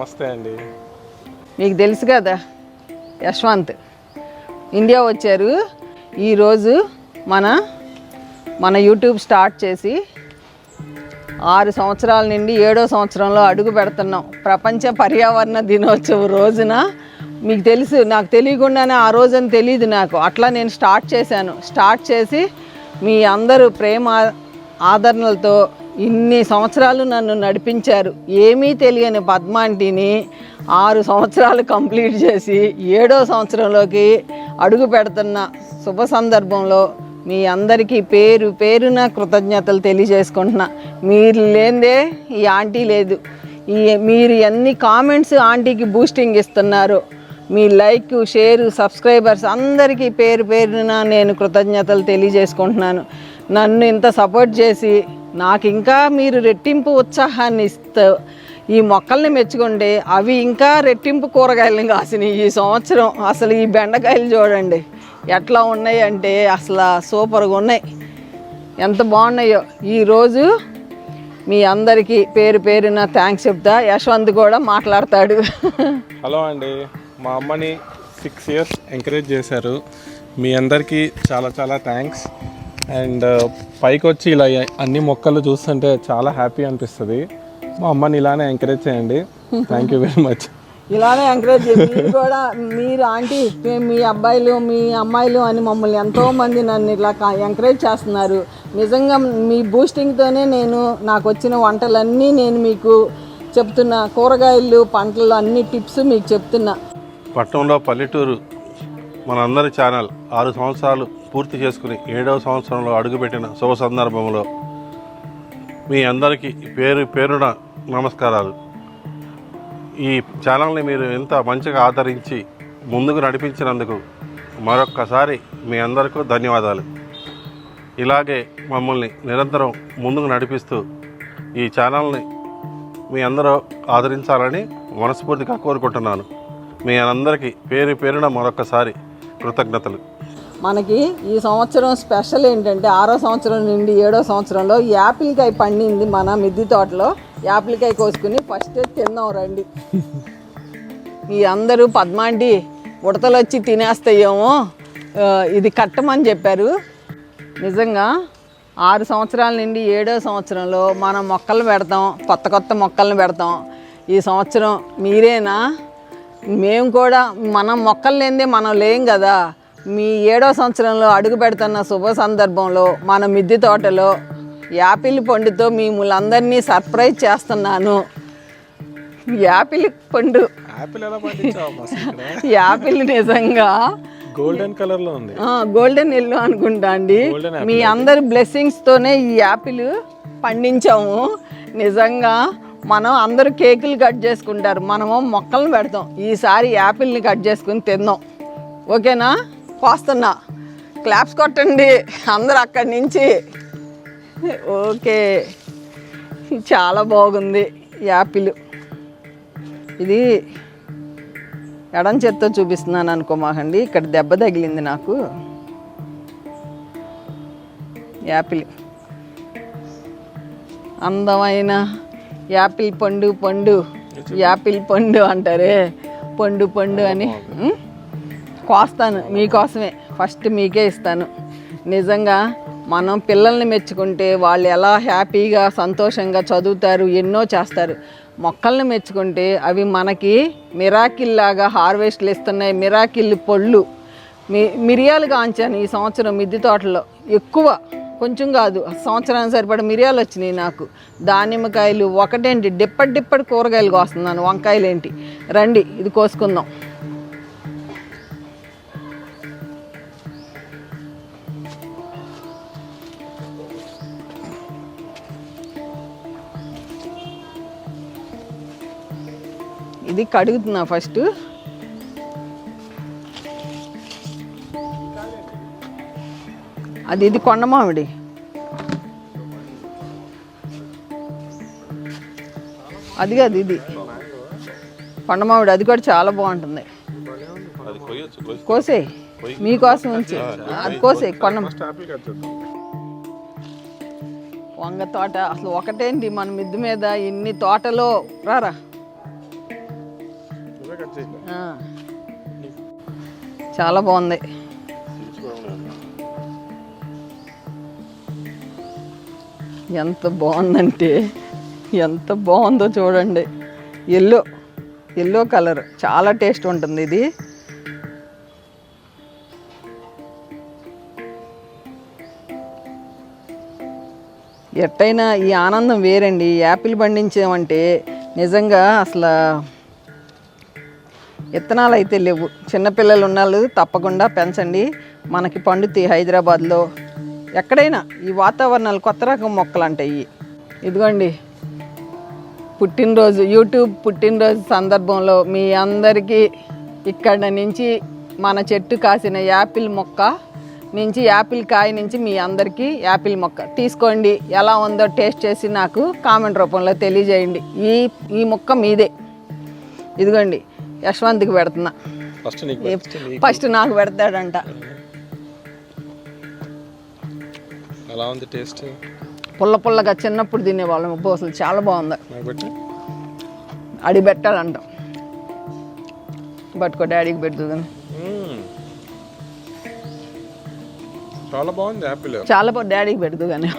నమస్తే అండి. మీకు తెలుసు కదా యశ్వంత్ ఇండియా వచ్చారు. ఈరోజు మన యూట్యూబ్ స్టార్ట్ చేసి 6 సంవత్సరాల నుండి 7వ సంవత్సరంలో అడుగు పెడుతున్నాం. ప్రపంచ పర్యావరణ దినోత్సవం రోజున మీకు తెలుసు, నాకు తెలియకుండానే ఆ రోజని తెలియదు నాకు. అట్లా నేను స్టార్ట్ చేసి మీ అందరూ ప్రేమ ఆదరణలతో ఇన్ని సంవత్సరాలు నన్ను నడిపించారు. ఏమీ తెలియని పద్మాంటిని 6 సంవత్సరాలు కంప్లీట్ చేసి 7వ సంవత్సరంలోకి అడుగు పెడుతున్న శుభ సందర్భంలో మీ అందరికీ పేరు పేరున కృతజ్ఞతలు తెలియజేసుకుంటున్నా. మీరు లేదే ఈ ఆంటీ లేదు. మీరు ఎన్ని కామెంట్స్ ఆంటీకి బూస్టింగ్ ఇస్తున్నారు. మీ లైక్, షేరు, సబ్స్క్రైబర్స్ అందరికీ పేరు పేరున నేను కృతజ్ఞతలు తెలియజేసుకుంటున్నాను. నన్ను ఇంత సపోర్ట్ చేసి నాకు ఇంకా మీరు రెట్టింపు ఉత్సాహాన్ని ఇస్తూ ఈ మొక్కల్ని మెచ్చుకుంటే అవి ఇంకా రెట్టింపు కూరగాయలను కాసినాయి ఈ సంవత్సరం. అసలు ఈ బెండకాయలు చూడండి ఎట్లా ఉన్నాయి అంటే అసలు సూపర్గా ఉన్నాయి, ఎంత బాగున్నాయో. ఈరోజు మీ అందరికీ పేరు పేరున థ్యాంక్స్ చెప్తా. యశ్వంత్ కూడా మాట్లాడతాడు. హలో అండి, మా అమ్మని 6 years ఎంకరేజ్ చేశారు. మీ అందరికీ చాలా చాలా థ్యాంక్స్. అండ్ పైకి వచ్చి ఇలా అన్ని మొక్కలు చూస్తుంటే చాలా హ్యాపీ అనిపిస్తుంది. మా అమ్మని ఇలానే ఎంకరేజ్ చేయండి. Thank you very much. ఇలానే ఎంకరేజ్ చేయండి. మీరు కూడా, మీరు ఆంటీ, మీ అబ్బాయిలు, మీ అమ్మాయిలు అని మమ్మల్ని ఎంతోమంది నన్ను ఇలా ఎంకరేజ్ చేస్తున్నారు. నిజంగా మీ బూస్టింగ్తోనే నాకు వచ్చిన వంటలన్నీ నేను మీకు చెప్తున్నా. కూరగాయలు, పంటలు అన్ని టిప్స్ మీకు చెప్తున్నా. పట్టణంలో పల్లెటూరు మనందరి ఛానల్ 6 సంవత్సరాలు పూర్తి చేసుకుని 7వ సంవత్సరంలో అడుగుపెట్టిన శుభ సందర్భంలో మీ అందరికీ పేరు పేరున నమస్కారాలు. ఈ ఛానల్ని మీరు ఎంత మంచిగా ఆదరించి ముందుకు నడిపించినందుకు మరొక్కసారి మీ అందరికీ ధన్యవాదాలు. ఇలాగే మమ్మల్ని నిరంతరం ముందుకు నడిపిస్తూ ఈ ఛానల్ని మీ అందరూ ఆదరించాలని మనస్ఫూర్తిగా కోరుకుంటున్నాను. మీ అందరికీ పేరు పేరున మరొక్కసారి కృతజ్ఞతలు. మనకి ఈ సంవత్సరం స్పెషల్ ఏంటంటే 6వ సంవత్సరం నుండి 7వ సంవత్సరంలో యాపిల్కాయ పండింది మన మిద్దె తోటలో. యాపిల్కాయ కోసుకుని ఫస్ట్ తిందాం రండి. ఈ అందరూ పద్మాంటి ఉడతలు వచ్చి తినేస్తాయేమో, ఇది కట్టమని చెప్పారు. నిజంగా 6 సంవత్సరాల నుండి 7వ సంవత్సరంలో మనం మొక్కలు పెడతాం, కొత్త మొక్కలను పెడతాం. ఈ సంవత్సరం మీరేనా? మేము కూడా మనం మొక్కలు లేనిదే మనం లేం కదా. మీ 7వ సంవత్సరంలో అడుగు పెడుతున్న శుభ సందర్భంలో మన మిద్దె తోటలో యాపిల్ పండుతో మిమ్మల్ని సర్ప్రైజ్ చేస్తున్నాను. యాపిల్ పండు, యాపిల్ నిజంగా గోల్డెన్ కలర్లో ఉంది, గోల్డెన్ ఎల్లో అనుకుంటా అండి. మీ అందరి బ్లెస్సింగ్స్తోనే ఈ యాపిల్ పండించాము. నిజంగా మనం అందరూ కేకులు కట్ చేసుకుంటారు, మనము మొక్కలను పెడతాం. ఈసారి యాపిల్ని కట్ చేసుకుని తిందాం. ఓకేనా? కోస్తున్నా, క్లాప్స్ కొట్టండి అందరూ అక్కడి నుంచి. ఓకే, చాలా బాగుంది యాపిల్. ఇది ఎడం చేత్తో చూపిస్తున్నాను అనుకోమాకండి, ఇక్కడ దెబ్బ తగిలింది నాకు. యాపిల్, అందమైన యాపిల్ పండు యాపిల్ పండు అంటారే, పండు అని కోస్తాను మీకోసమే. ఫస్ట్ మీకే ఇస్తాను. నిజంగా మనం పిల్లల్ని మెచ్చుకుంటే వాళ్ళు ఎలా హ్యాపీగా సంతోషంగా చదువుతారు, ఎన్నో చేస్తారు. మొక్కల్ని మెచ్చుకుంటే అవి మనకి మిరాకిల్ లాగా హార్వెస్ట్లు ఇస్తున్నాయి. మిరాకిల్ పళ్ళు, మిరియాలు కాంచాను ఈ సంవత్సరం మిద్దె తోటలో. ఎక్కువ, కొంచెం కాదు, సంవత్సరానికి సరిపడ మిరియాలు వచ్చినాయి నాకు. దానిమ్మకాయలు ఒకటేంటి, డిప్పటి కూరగాయలు కోస్తున్నాను. వంకాయలు ఏంటి, రండి ఇది కోసుకుందాం. ఇది కడుగుతున్నా ఫస్ట్. ఇది కొండ మామిడి. అది కాదు, ఇది కొండ మామిడి. అది కూడా చాలా బాగుంటుంది. కోసే మీకోసం ఉంచి, అది కోసే. కొండ వంగ తోట అసలు ఒకటేంటి మన మిద్దె మీద ఇన్ని తోటలో. రారా నువ్వే కట్ చేయి. చాలా బాగుంది. ఎంత బాగుందంటే ఎంత బాగుందో చూడండి. ఎల్లో కలర్ చాలా టేస్ట్ ఉంటుంది ఇది. ఎట్టయినా ఈ ఆనందం వేరండి. యాపిల్ పండించామంటే నిజంగా అసలు విత్తనాలు అయితే లేవు. చిన్నపిల్లలు ఉన్నాళ్ళు తప్పకుండా పెంచండి. మనకి పండుతాయి. హైదరాబాద్లో ఎక్కడైనా ఈ వాతావరణాలు కొత్త రకం మొక్కలు అంటాయి. ఇదిగోండి పుట్టినరోజు, యూట్యూబ్ పుట్టినరోజు సందర్భంలో మీ అందరికీ ఇక్కడ నుంచి మన చెట్టు కాసిన యాపిల్ మొక్క నుంచి, యాపిల్ కాయ నుంచి మీ అందరికీ యాపిల్ మొక్క తీసుకోండి. ఎలా ఉందో టేస్ట్ చేసి నాకు కామెంట్ రూపంలో తెలియజేయండి. ఈ మొక్క మీదే. ఇదిగోండి యశ్వంత్కి పెడుతున్నా. ఫస్ట్ నాకు పెడతాడంట. ఎలా ఉంది టేస్ట్? పుల్లగా చిన్నప్పుడు తినేవాళ్ళం. అసలు చాలా బాగుంది. అడిగి పెట్టాలంట. పట్టుకో డాడీకి పెడుతుందని. చాలా బాగుంది యాపిల్. చాలా డాడీకి పెడుతూ కానీ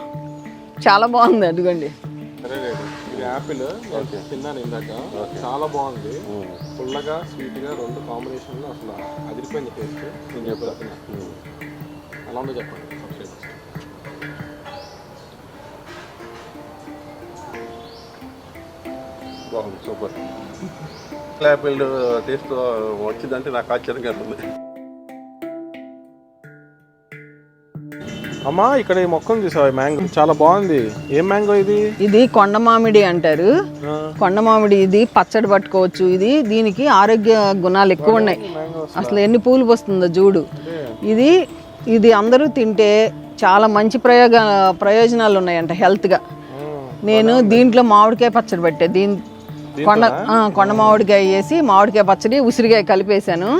చాలా బాగుంది. అదిగోండి ఇది యాపిల్ తిన్నాను ఇందాక. చాలా బాగుంది. పుల్లగా స్వీట్గా రెండు కాంబినేషన్లో అసలు అదిరిపోయింది టేస్ట్. నేను చెప్తున్నా ఎలా ఉందో చెప్పండి. బాగుంది, సూపర్. యాపిల్ టేస్ట్ వచ్చిందంటే నాకు ఆశ్చర్యంగా ఉంది. అమ్మా ఇక్కడ ఈ మొక్కను చూసావు, మ్యాంగో చాలా బాగుంది. ఏం మ్యాంగో ఇది? ఇది కొండ మామిడి అంటారు. కొండ మామిడి ఇది పచ్చడి పట్టుకోవచ్చు. దీనికి ఆరోగ్య గుణాలు ఎక్కువ ఉన్నాయి. అసలు ఎన్ని పూలు పోస్తుందో చూడు. ఇది అందరూ తింటే చాలా మంచి ప్రయోజనాలు ఉన్నాయంట హెల్త్గా. నేను దీంట్లో మామిడికాయ పచ్చడి పెట్టే. కొండ మామిడికాయ వేసి మామిడికాయ పచ్చడి ఉసిరికాయ కలిపేశాను.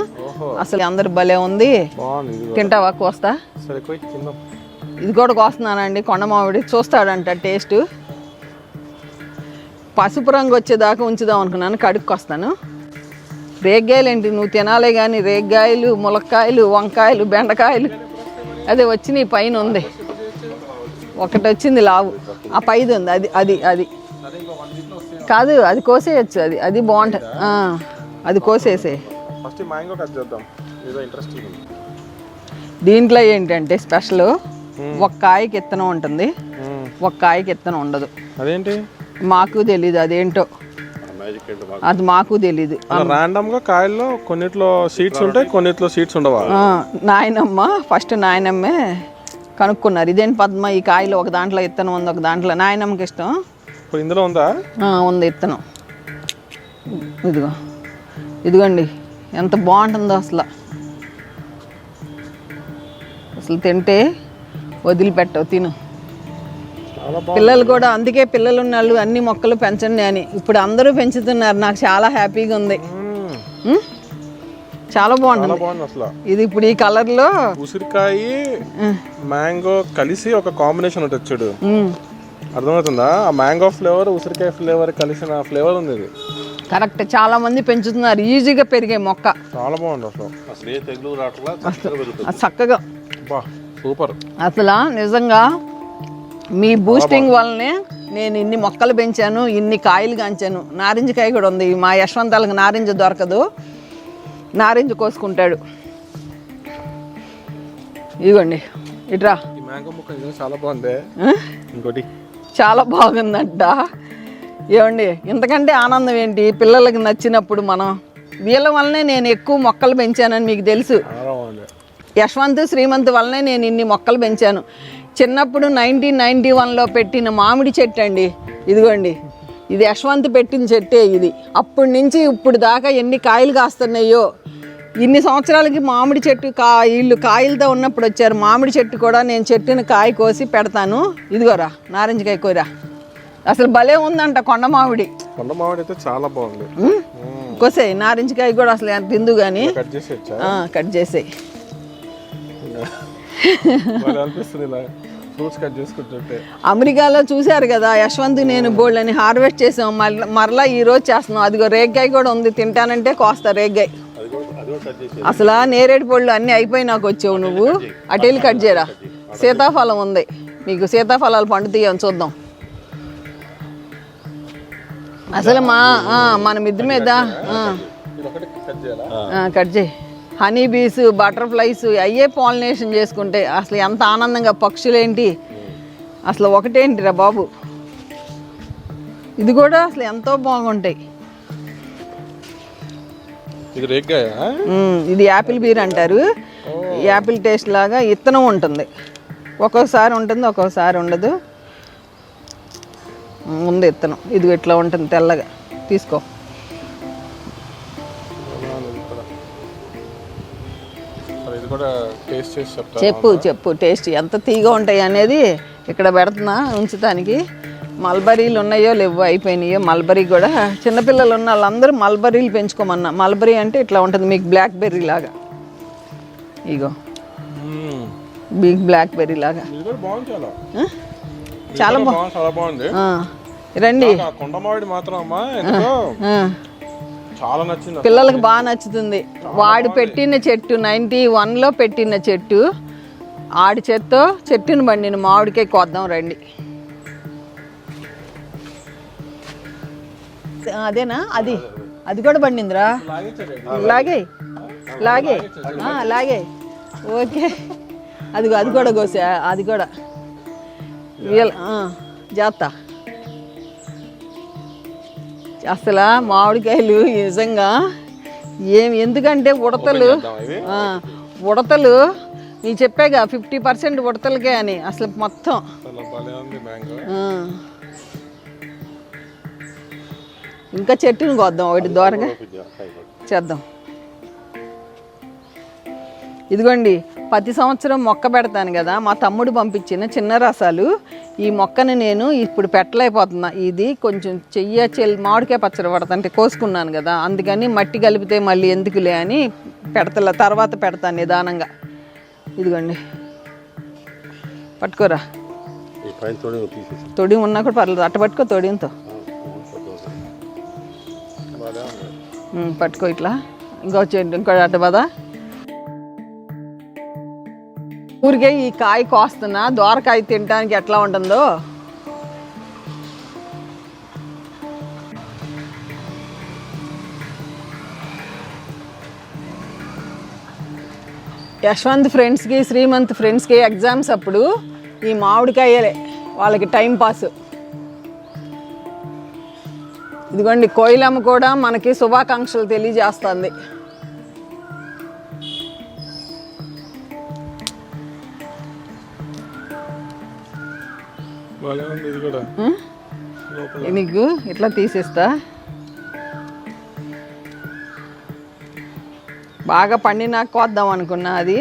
అసలు అందరు భలే ఉంది. తింటావా? కోస్తా. ఇది కూడా కోస్తున్నానండి. కొండ మామిడి చూస్తాడంట టేస్ట్. పసుపు రంగు వచ్చేదాకా ఉంచుదాం అనుకున్నాను. కడుక్కొస్తాను. రేగ్గాయలు ఏంటి నువ్వు తినాలే కానీ, రేగ్గాయలు, ములక్కాయలు, వంకాయలు, బెండకాయలు అదే వచ్చినాయి. పైన ఉంది ఒకటి వచ్చింది లావు. ఆ పైది ఉంది. అది కాదు, అది కోసేయచ్చు. అది బాగుంటుంది. అది కోసేసే. దీంట్లో ఏంటంటే స్పెషల్, ఒక కాయకి ఇత్తనం ఉంటుంది, ఒక కాయకి ఇత్తనం ఉండదు. అదేంటి మాకు తెలీదు. అదేంటో అది మాకు తెలీదు. రాండమ్ గా కాయల్లో కొన్నిట్లో సీడ్స్ ఉంటాయి, కొన్నిట్లో సీడ్స్ ఉండవా? ఫస్ట్ నాయనమ్మే కనుక్కున్నారు. ఇదేంటి పద్మ, ఈ కాయలో ఒక దాంట్లో ఇత్తనం ఉంది, ఒక దాంట్లో. నాయనమ్మకి ఇష్టం. ఇందులో ఉందా? ఉంది ఇత్తనం. ఇదిగోండి ఎంత బాగుంటుందో అసలు. తింటే వదిలిపెట్టవు, తిను. పిల్లలు కూడా అందుకే పిల్లలు ఉన్నాళ్ళు అన్ని మొక్కలు పెంచండి అని ఇప్పుడు అందరూ పెంచుతున్నారు. నాకు చాలా హ్యాపీగా ఉంది. చాలా బాగుంటుంది అసలు. ఇది ఇప్పుడు ఈ కలర్ లో ఉసిరికాయ మ్యాంగో కలిసి ఒక కాంబినేషన్ ఉంటుంది చూడు. అర్థమవుతుందా? ఆ మ్యాంగో ఫ్లేవర్ ఉసిరికాయ ఫ్లేవర్ కలిసిన ఫ్లేవర్ ఉంది ఇది. కరెక్ట్. చాలా మంది పెంచుతున్నారు. ఈజీగా పెరిగే మొక్క. చాలా బాగుంది అసలు చక్కగా. సూపర్. అసలు నిజంగా మీ బూస్టింగ్ వల్లనే నేను ఇన్ని మొక్కలు పెంచాను, ఇన్ని కాయలు కాంచాను. నారింజకాయ కూడా ఉంది. మా యశ్వంతాలకు నారింజ దొరకదు, నారింజ కోసుకుంటాడు. ఇదిగోండి ఇట్రా. చాలా బాగుంది. ఇంకోటి చాలా బాగుందంట. ఏమండి ఇంతకంటే ఆనందం ఏంటి? పిల్లలకి నచ్చినప్పుడు మనం వీళ్ళ వల్లనే నేను ఎక్కువ మొక్కలు పెంచానని మీకు తెలుసు. యశ్వంత్ శ్రీమంత్ వల్లనే నేను ఇన్ని మొక్కలు పెంచాను. చిన్నప్పుడు 1991లో పెట్టిన మామిడి చెట్టు అండి. ఇదిగోండి ఇది యశ్వంత్ పెట్టిన చెట్టే ఇది. అప్పటి నుంచి ఇప్పుడు దాకా ఎన్ని కాయలు కాస్తున్నాయో. ఇన్ని సంవత్సరాలకి మామిడి చెట్టు వీళ్ళు కాయలతో ఉన్నప్పుడు వచ్చారు. మామిడి చెట్టు కూడా నేను చెట్టుని కాయ కోసి పెడతాను. ఇదిగోరా నారింజకాయ కూర. అసలు భలే ఉందంట కొండ మామిడి. కొండ మామిడి అయితే చాలా బాగుంది. కోసే నారింజకాయ కూడా అసలు ఎంత తిందు కానీ కట్ చేసేయి. ఫ్రూట్స్ కట్ చేసుకుంటుంటే. అమెరికాలో చూశారు కదా యశ్వంత్ నేను బోల్డ్ అని హార్వెస్ట్ చేసాం, మరలా ఈరోజు చేస్తున్నాం. అదిగో రేగ్గాయ కూడా ఉంది, తింటానంటే కోస్తా రేగ్గాయ. అసలు నేరేడు పళ్ళు అన్నీ అయిపోయి నాకు వచ్చావు నువ్వు. అటు వెళ్ళి కట్ చేయరా. సీతాఫలం ఉంది, మీకు సీతాఫలాలు పండుతాయని చూద్దాం. అసలు మన మిద్దె మీద కట్ చేయి. హనీ బీస్, బటర్ఫ్లైస్ అయ్యే పాలినేషన్ చేసుకుంటే అసలు ఎంత ఆనందంగా. పక్షులేంటి అసలు ఒకటేంటిరా బాబు, ఇది కూడా అసలు ఎంతో బాగుంటాయి. ఇది రేగ్గాయ, ఇది యాపిల్ బీర్ అంటారు. యాపిల్ టేస్ట్ లాగా ఇత్తనం ఉంటుంది, ఒక్కొక్కసారి ఉంటుంది ఒక్కొక్కసారి ఉండదు. ఉంది ఇత్తనం, ఇది ఇట్లా ఉంటుంది తెల్లగా. తీసుకో. ఇది కూడా టేస్ట్ చేసి చెప్తా. చెప్పు టేస్ట్ ఎంత తీగా ఉంటాయి అనేది ఇక్కడ పెడుతున్నా ఉంచుతానికి. మల్బరీలు ఉన్నాయో లేవో అయిపోయినాయో. మల్బరీ కూడా చిన్నపిల్లలు ఉన్న వాళ్ళందరూ మల్బరీలు పెంచుకోమన్నా. మల్బరీ అంటే ఇట్లా ఉంటుంది మీకు బ్లాక్ బెర్రీ లాగా. ఇగో బిగ్ బ్లాక్ బెర్రీ లాగా చాలా బాగుంది. రండి. కొండ మామిడి మాత్రం అమ్మా చాలా నచ్చింది, పిల్లలకు బాగా నచ్చుతుంది. వాడు పెట్టిన చెట్టు 91లో పెట్టిన చెట్టు, ఆడి చెట్టును బండిన మామిడికాయ కోద్దాం రండి. అదేనా? అది కూడా పండిందిరా. లాగే ఓకే. అది కూడా కోసా, అది కూడా జాత. అసలు మామిడికాయలు నిజంగా ఎందుకంటే ఉడతలు నీ చెప్పాగా 50% ఉడతలకే అని. అసలు మొత్తం ఇంకా చెట్టుని కోద్దాం, ఒకటి దూరంగా చేద్దాం. ఇదిగోండి, ప్రతి సంవత్సరం మొక్క పెడతాను కదా, మా తమ్ముడు పంపించిన చిన్న రసాలు. ఈ మొక్కని నేను ఇప్పుడు పెట్టలేకపోతున్నా. ఇది కొంచెం మామిడికాయ పచ్చడి పడతాంటే కోసుకున్నాను కదా, అందుకని మట్టి కలిపితే మళ్ళీ ఎందుకులే అని పెడతలే, తర్వాత పెడతాను నిదానంగా. ఇదిగోండి పట్టుకోరా. తొడి ఉన్నా కూడా పర్లేదు, అట్ట పట్టుకో తొడితో. పట్టుకో ఇట్లా. ఇంకో అట్ట బాదా. ఊరికే ఈ కాయ కోస్తున్నా, దోరకాయ తినడానికి ఎట్లా ఉంటుందో. యశ్వంత్ ఫ్రెండ్స్కి, శ్రీమంత్ ఫ్రెండ్స్కి ఎగ్జామ్స్ అప్పుడు ఈ మామిడికాయలే వాళ్ళకి టైం పాస్. ఇదిగోండి, కోయిలమ్మ కూడా మనకి శుభాకాంక్షలు తెలియజేస్తుంది. నీకు ఇట్లా తీసేస్తా. బాగా పండినాక కోద్దాం అనుకున్నా, అది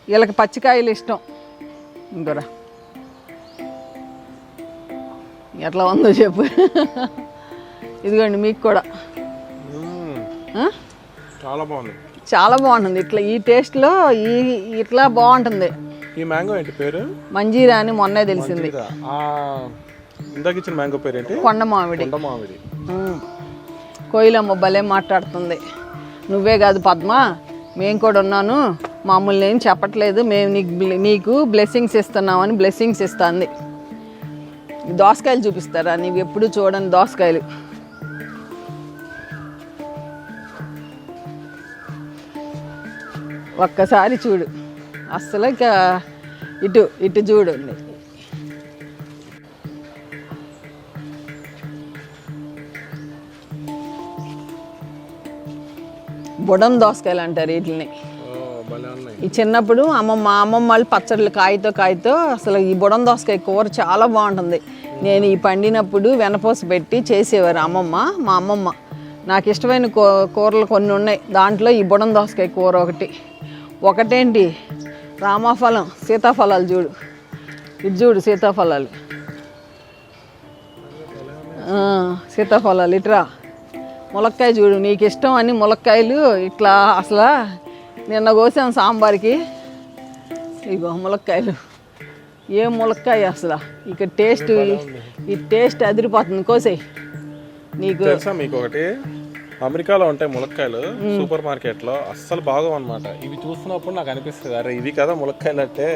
వీళ్ళకి పచ్చికాయలు ఇష్టం. ఇంకోరా ఎట్లా ఉందో చెప్పు. ఇదిగోండి మీకు కూడా చాలా బాగుంటుంది. ఇట్లా ఈ టేస్ట్లో ఇట్లా బాగుంటుంది. ఈ మ్యాంగో ఏంటి పేరు? మంజీరా అని మొన్నే తెలిసింది. ఇందాక ఇచ్చిన మ్యాంగో పేరు ఏంటి? కొండ మామిడి. కోయిలమ్మ భలే మాట్లాడుతుంది. నువ్వే కాదు పద్మ, మేము కూడా ఉన్నాను, మామూలు ఏం చెప్పట్లేదు, మేము నీకు బ్లెస్సింగ్స్ ఇస్తున్నామని బ్లెస్సింగ్స్ ఇస్తుంది. దోసకాయలు చూపిస్తారా? నీవు ఎప్పుడు చూడని దోసకాయలు. ఒక్కసారి చూడు, అస్సలు ఇటు చూడు. బుడం దోసకాయలు అంటారు వీటిని. ఈ చిన్నప్పుడు అమ్మమ్మ వాళ్ళు పచ్చళ్ళు కాయతో అసలు ఈ బుడం దోసకాయ కూర చాలా బాగుంటుంది. నేను ఈ పండినప్పుడు వెనపోసి పెట్టి చేసేవారు మా అమ్మమ్మ. నాకు ఇష్టమైన కూరలు కొన్ని ఉన్నాయి, దాంట్లో ఈ బుడం దోసకాయ కూర ఒకటేంటి రామఫలం, సీతాఫలాలు చూడు, ఇది చూడు సీతాఫలాలు, సీతాఫలాలు ఇట్రా. ములక్కాయ చూడు, నీకు ఇష్టం అని ములక్కాయలు ఇట్లా అసలు నిన్న కోసాం సాంబార్కి. ఇగో ములక్కాయలు ఏ ములక్కాయ అసలు ఇక టేస్ట్ ఈ టేస్ట్ అదిరిపోతుంది కోసేయి నీకు తెలుసా మీకు ఒకటి, అమెరికాలో ఉంటాయి ములక్కాయలు సూపర్ మార్కెట్లో, అస్సలు బాగోవు అనమాట. ఇవి చూస్తున్నప్పుడు నాకు అనిపిస్తుంది, అరే ఇవి కదా ములక్కాయలు అంటే,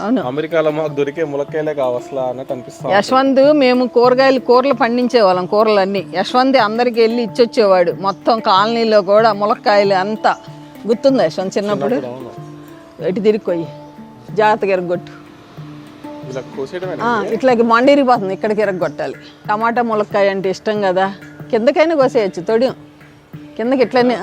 అవును అమెరికాలో మాకు దొరికే ములక్కాయలే కావసలా అన్నట్టు అనిపిస్తుంది. యశ్వంత్ మేము కూరలు పండించేవాళ్ళం, కూరలన్నీ యశ్వంత్ అందరికి వెళ్ళి ఇచ్చొచ్చేవాడు. మొత్తం కాలనీలో కూడా ములక్కాయలు అంతా గుర్తుందా యశ్వంత్ చిన్నప్పుడు? అవును. ఎటు తిరిగిపోయి జాగ్రత్తగా ఎరగొట్టు, ఇలా కోసేయడమే. ఇట్లాగే మండిరిపోతుంది, ఇక్కడికి ఎరగొట్టాలి. టమాటా ములక్కాయ అంటే ఇష్టం కదా, కిందకైనా కోసేయచ్చు, తొడియం కిందకి ఇట్లనే.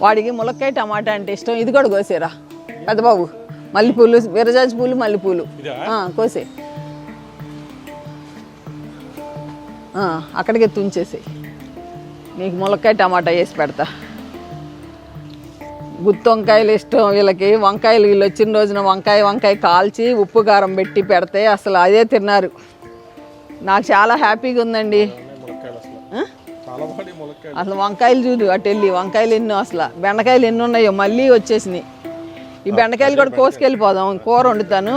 వాడికి ములక్కాయ టమాటా అంటే ఇష్టం. ఇది కూడా కోసేరా పెద్దబాబు, మల్లెపూలు, విరజాజి పూలు, మల్లెపూలు కోసే, అక్కడికి తుంచేసి నీకు ములక్కాయ టమాటా వేసి పెడతా. గుత్తి వంకాయలు ఇష్టం వీళ్ళకి. వంకాయలు వీళ్ళు వచ్చిన రోజున వంకాయ కాల్చి ఉప్పు కారం పెట్టి పెడితే అసలు అదే తిన్నారు. నాకు చాలా హ్యాపీగా ఉందండి. అసలు వంకాయలు చూడు, అటు వెళ్ళి వంకాయలు ఎన్నో, అసలు బెండకాయలు ఎన్ని ఉన్నాయో మళ్ళీ వచ్చేసినాయి. ఈ బెండకాయలు కూడా కోసుకెళ్ళిపోదాం, కూర వండుతాను.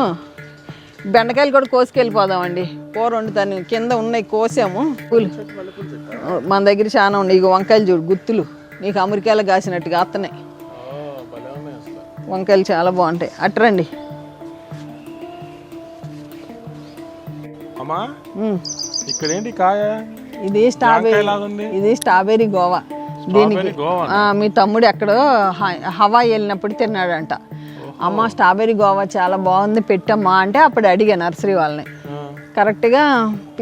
బెండకాయలు కూడా కోసుకెళ్ళిపోదామండి, కూర వండుతాను. కింద ఉన్నాయి కోసాము పూలు, మన దగ్గర చాలా ఉన్నాయి. ఇక వంకాయలు చూడు గుత్తులు, నీకు అమెరికాలో కాసినట్టుగా అత్తనాయి. వంకాయలు చాలా బాగుంటాయి. అట్రండి. అమ్మా ఇక్కడ ఏంటి కాయ? ఇది స్ట్రాబెర్రీ గోవా. దీనికి మీ తమ్ముడు ఎక్కడో హవాయి వెళ్ళినప్పుడు తిన్నాడంట. అమ్మ స్ట్రాబెర్రీ గోవా చాలా బాగుంది పెట్టమ్మా అంటే అప్పుడు అడిగా నర్సరీ వాళ్ళని. కరెక్ట్గా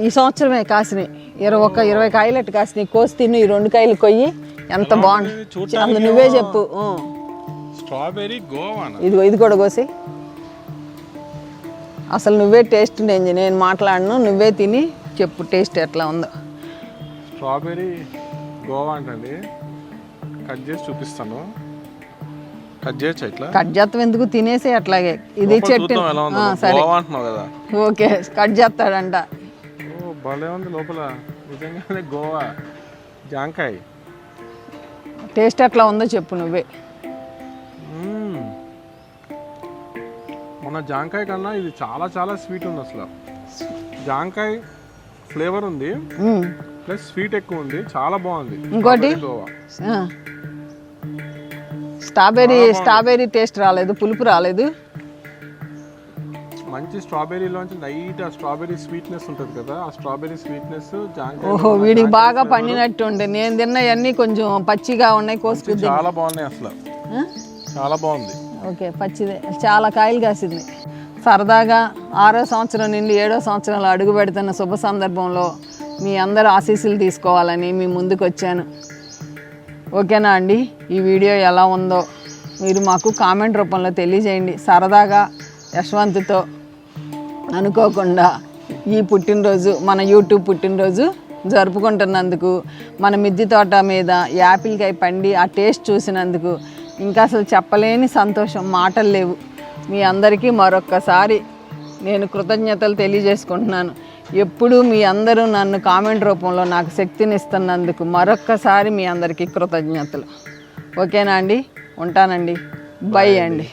ఈ సంవత్సరమే కాసినాయి, 20 కాయలు అట్టు కాసినాయి. కోసి తిను, ఈ 2 కాయలు కొయ్యి, ఎంత బాగుంది అందులో నువ్వే చెప్పు. స్ట్రాబెర్రీ గోవా ఇది కూడా కోసి, అసలు నువ్వే టేస్ట్ నేను మాట్లాడను, నువ్వే తిని చెప్పు టేస్ట్ ఎట్లా ఉందో. స్ట్రాబెర్రీ గోవా అంటండి, కట్ చేసి చూపిస్తాను. కట్ చేయొచ్చు ఇట్లా? కట్ చేస్తాం ఎందుకు, తినేసి అట్లాగే. ఇది చెట్టు సరే ఓకే, కట్ చేస్తాడంట. ఓ భలే ఉంది లోపల, నిజంగానే గోవా జాంకాయ. టేస్ట్ ఎట్లా ఉందో చెప్పు నువ్వే. మన జాంకాయ కన్నా ఇది చాలా చాలా స్వీట్ ఉంది. అసలు జాంకాయ ఫ్లేవర్ ఉంది, ప్లస్ స్వీట్ ఎక్కువ ఉంది, చాలా బాగుంది. ఇంకోటి స్ట్రాబెర్రీ టేస్ట్ రాలేదు, పులుపు రాలేదు. మంచి స్ట్రాబెర్రీలోంచి లైట్ ఆ స్ట్రాబెర్రీ స్వీట్నెస్ ఉంటుంది కదా, ఆ స్ట్రాబెర్రీ స్వీట్నెస్ జాంకాయ. ఓహో వీడికి బాగా పండినట్టు ఉండే, నేను తిన్నవన్నీ కొంచెం పచ్చిగా ఉన్నాయి, కోసుకుంది. చాలా బాగున్నాయి అసలు, చాలా బాగుంది. ఓకే పచ్చిదే, చాలా కాయలు కాసింది. సరదాగా 6వ సంవత్సరం నుండి 7వ సంవత్సరంలో అడుగు పెడుతున్న శుభ సందర్భంలో మీ అందరు ఆశీస్సులు తీసుకోవాలని మీ ముందుకు వచ్చాను. ఓకేనా అండి? ఈ వీడియో ఎలా ఉందో మీరు మాకు కామెంట్ రూపంలో తెలియజేయండి. సరదాగా యశ్వంత్తో అనుకోకుండా ఈ పుట్టినరోజు, మన యూట్యూబ్ పుట్టినరోజు జరుపుకుంటున్నందుకు, మన మిద్దె తోట మీద యాపిల్కాయ పండి ఆ టేస్ట్ చూసినందుకు ఇంకా అసలు చెప్పలేని సంతోషం, మాటలు లేవు. మీ అందరికీ మరొక్కసారి నేను కృతజ్ఞతలు తెలియజేసుకుంటున్నాను. ఎప్పుడూ మీ అందరూ నన్ను కామెంట్ రూపంలో నాకు శక్తిని ఇస్తున్నందుకు మరొక్కసారి మీ అందరికీ కృతజ్ఞతలు. ఓకేనా అండి? ఉంటానండి. బై అండి.